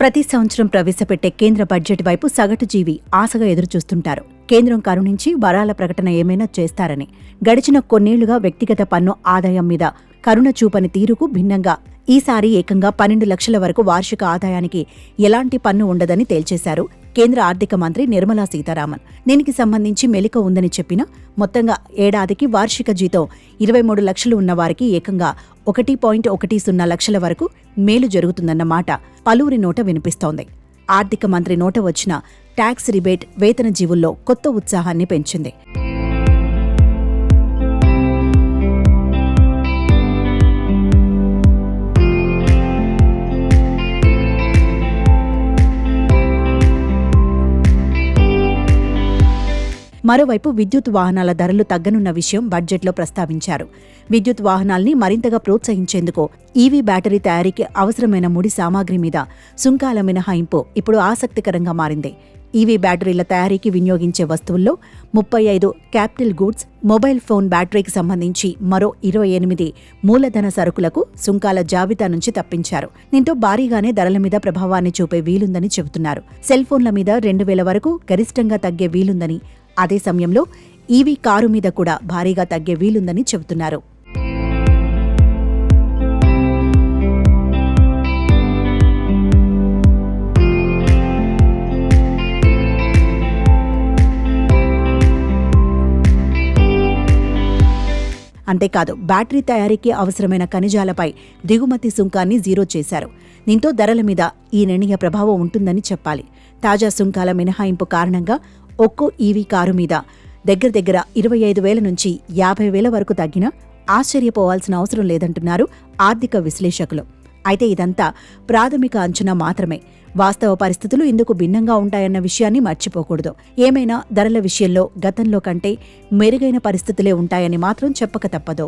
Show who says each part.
Speaker 1: ప్రతి సంవత్సరం ప్రవేశపెట్టే కేంద్ర బడ్జెట్ వైపు సగటు జీవి ఆశగా ఎదురుచూస్తుంటారు. కేంద్రం కరుణించి వరాల ప్రకటన ఏమైనా చేస్తారని. గడిచిన కొన్నేళ్లుగా వ్యక్తిగత పన్ను ఆదాయం మీద కరుణ చూపని తీరుకు భిన్నంగా ఈసారి ఏకంగా 12 లక్షల వరకు వార్షిక ఆదాయానికి ఎలాంటి పన్ను ఉండదని తేల్చేశారు కేంద్ర ఆర్థిక మంత్రి నిర్మలా సీతారామన్. దీనికి సంబంధించి మెలిక ఉందని చెప్పినా మొత్తంగా ఏడాదికి వార్షిక జీతం 23 లక్షలు ఉన్నవారికి ఏకంగా 1.10 లక్షల వరకు మేలు జరుగుతుందన్న మాట పలువురి నోట వినిపిస్తోంది. ఆర్థిక మంత్రి నోట వచ్చిన ట్యాక్స్ రిబేట్ వేతన జీవుల్లో కొత్త ఉత్సాహాన్ని పెంచింది. మరోవైపు విద్యుత్ వాహనాల ధరలు తగ్గనున్న విషయం బడ్జెట్లో ప్రస్తావించారు. విద్యుత్ వాహనాల్ని మరింతగా ప్రోత్సహించేందుకు ఈవీ బ్యాటరీ తయారీకి అవసరమైన ముడి సామాగ్రి మీద సుంకాల మినహాయింపు ఇప్పుడు ఆసక్తికరంగా మారింది. ఈవీ బ్యాటరీల తయారీకి వినియోగించే వస్తువుల్లో 35 క్యాపిటల్ గూడ్స్, మొబైల్ ఫోన్ బ్యాటరీకి సంబంధించి మరో 28 మూలధన సరుకులకు సుంకాల జాబితా నుంచి తప్పించారు. దీంతో భారీగానే ధరల మీద ప్రభావాన్ని చూపే వీలుందని చెబుతున్నారు. సెల్ ఫోన్ల మీద 2000 వరకు గరిష్టంగా తగ్గే వీలుందని, అదే సమయంలో ఈవీ కారు మీద కూడా భారీగా తగ్గే వీలుందని చెబుతున్నారు. అంతేకాదు బ్యాటరీ తయారీకి అవసరమైన ఖనిజాలపై దిగుమతి సుంకాన్ని జీరో చేశారు. దీంతో ధరల మీద ఈ నిర్ణయ ప్రభావం ఉంటుందని చెప్పాలి. తాజా సుంకాల మినహాయింపు కారణంగా ఒక్కో ఈవీ కారు మీద దగ్గర 25,000 నుంచి 50,000 వరకు తగ్గినా ఆశ్చర్యపోవాల్సిన అవసరం లేదంటున్నారు ఆర్థిక విశ్లేషకులు. అయితే ఇదంతా ప్రాథమిక అంచనా మాత్రమే. వాస్తవ పరిస్థితులు ఇందుకు భిన్నంగా ఉంటాయన్న విషయాన్ని మర్చిపోకూడదు. ఏమైనా ధరల విషయంలో గతంలో కంటే మెరుగైన పరిస్థితులే ఉంటాయని మాత్రం చెప్పక తప్పదు.